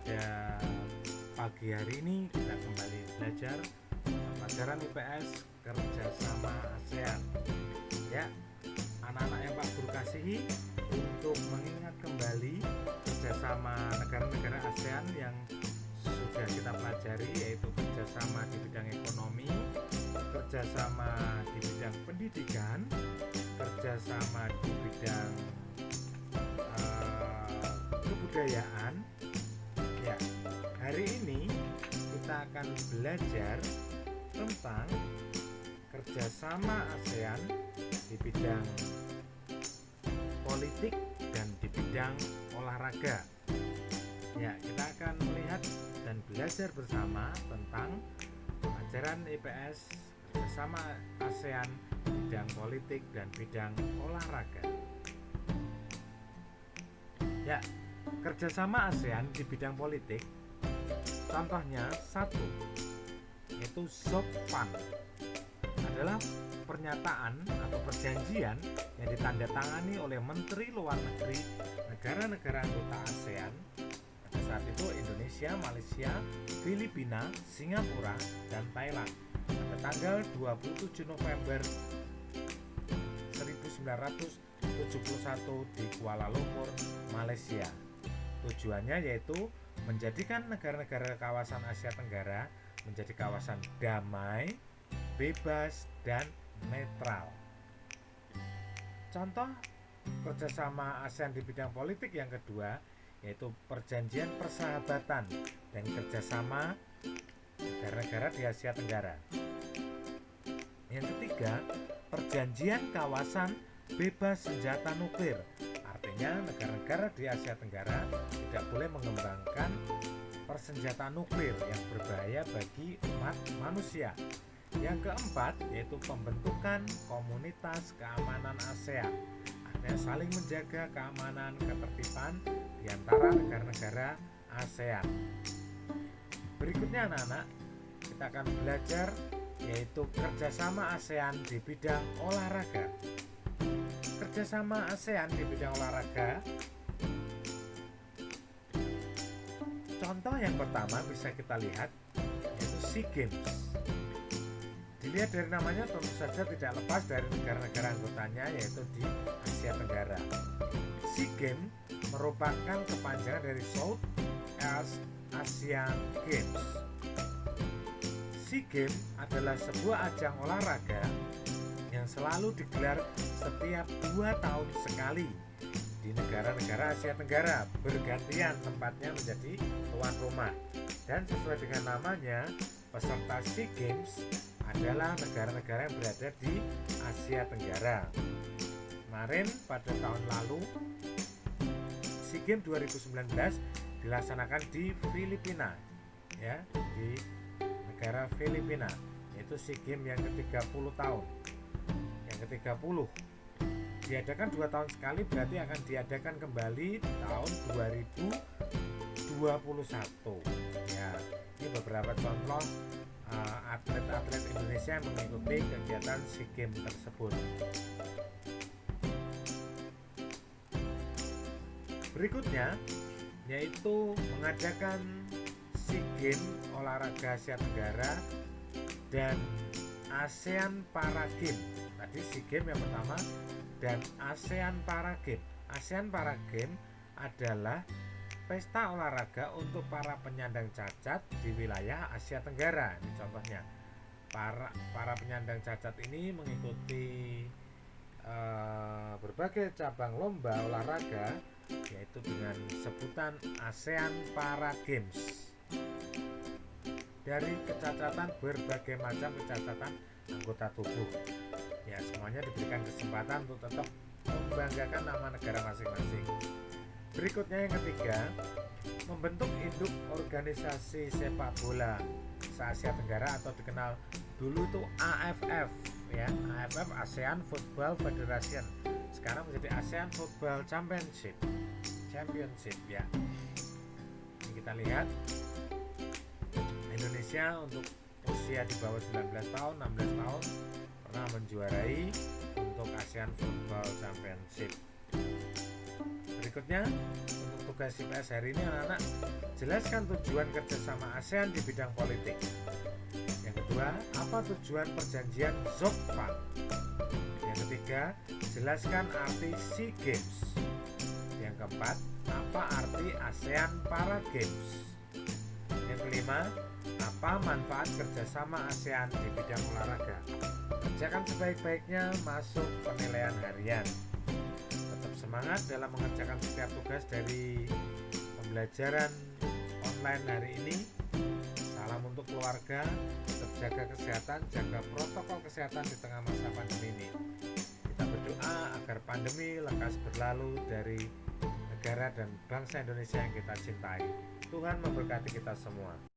Pada pagi hari ini kita kembali belajar pelajaran IPS kerjasama ASEAN. Ya, anak-anak yang Pak Guru kasihi, untuk mengingat kembali kerjasama negara-negara ASEAN yang sudah kita pelajari, yaitu kerjasama di bidang ekonomi, kerjasama di bidang pendidikan, kerjasama di bidang kebudayaan. Ya, hari ini kita akan belajar tentang kerjasama ASEAN di bidang politik dan di bidang olahraga. Ya, kita akan melihat dan belajar bersama tentang pelajaran IPS kerjasama ASEAN di bidang politik dan bidang olahraga. Ya, kerjasama ASEAN di bidang politik, contohnya satu, yaitu SOCFAN, adalah pernyataan atau perjanjian yang ditandatangani oleh Menteri Luar Negeri negara-negara anggota ASEAN. Pada saat itu Indonesia, Malaysia, Filipina, Singapura, dan Thailand pada tanggal 27 November 1971 di Kuala Lumpur, Malaysia. Tujuannya yaitu menjadikan negara-negara kawasan Asia Tenggara menjadi kawasan damai, bebas, dan netral. Contoh kerjasama ASEAN di bidang politik yang kedua yaitu perjanjian persahabatan dan kerjasama negara-negara di Asia Tenggara. Yang ketiga, perjanjian kawasan bebas senjata nuklir. Artinya negara-negara di Asia Tenggara tidak boleh mengembangkan persenjataan nuklir yang berbahaya bagi umat manusia. Yang keempat yaitu pembentukan komunitas keamanan ASEAN. Artinya saling menjaga keamanan ketertiban di antara negara-negara ASEAN. Berikutnya anak-anak, kita akan belajar yaitu kerjasama ASEAN di bidang olahraga. Kerjasama ASEAN di bidang olahraga, contoh yang pertama bisa kita lihat yaitu SEA Games. Dilihat dari namanya tentu saja tidak lepas dari negara-negara anggotanya yaitu di Asia Tenggara. SEA Games merupakan kepanjangan dari South East Asian Games. SEA Games adalah sebuah ajang olahraga yang selalu digelar setiap 2 tahun sekali di negara-negara Asia Tenggara, bergantian tempatnya menjadi tuan rumah. Dan sesuai dengan namanya, peserta SEA Games adalah negara-negara yang berada di Asia Tenggara. Kemarin pada tahun lalu SEA Games 2019 dilaksanakan di Filipina, ya, di negara Filipina, yaitu SEA Games yang ke-30 tahun. Yang ke-30 diadakan 2 tahun sekali, berarti akan diadakan kembali tahun 2021. Ya, ini beberapa contoh atlet-atlet Indonesia yang mengikuti kegiatan SEA Games tersebut. Berikutnya yaitu mengadakan SEA Games olahraga Asia Tenggara dan ASEAN Para Games. Tadi SEA Games yang pertama dan ASEAN Para Games. ASEAN Para Games adalah pesta olahraga untuk para penyandang cacat di wilayah Asia Tenggara. Ini contohnya. Para penyandang cacat ini mengikuti berbagai cabang lomba olahraga yaitu dengan sebutan ASEAN Para Games. Dari kecacatan, berbagai macam kecacatan anggota tubuh. Ya, semuanya diberikan kesempatan untuk tetap membanggakan nama negara masing-masing. Berikutnya yang ketiga, membentuk induk organisasi sepak bola se-Asia Tenggara atau dikenal dulu itu AFF, ya, AFF ASEAN Football Federation. Sekarang menjadi ASEAN Football Championship, ya. Ini kita lihat Indonesia untuk usia di bawah 19 tahun, 16 tahun pernah menjuarai untuk ASEAN Football Championship. Berikutnya, untuk tugas IPS hari ini anak-anak, jelaskan tujuan kerjasama ASEAN di bidang politik. Yang kedua, apa tujuan perjanjian ZOGPAK? Yang ketiga, jelaskan arti SEA Games. Yang keempat, apa arti ASEAN Para Games? Yang kelima, apa manfaat kerjasama ASEAN di bidang olahraga? Kerjakan sebaik-baiknya, masuk penilaian harian. Tetap semangat dalam mengerjakan setiap tugas dari pembelajaran online hari ini. Salam untuk keluarga, tetap jaga kesehatan, jaga protokol kesehatan di tengah masa pandemi ini. Kita berdoa agar pandemi lekas berlalu dari negara dan bangsa Indonesia yang kita cintai. Tuhan memberkati kita semua.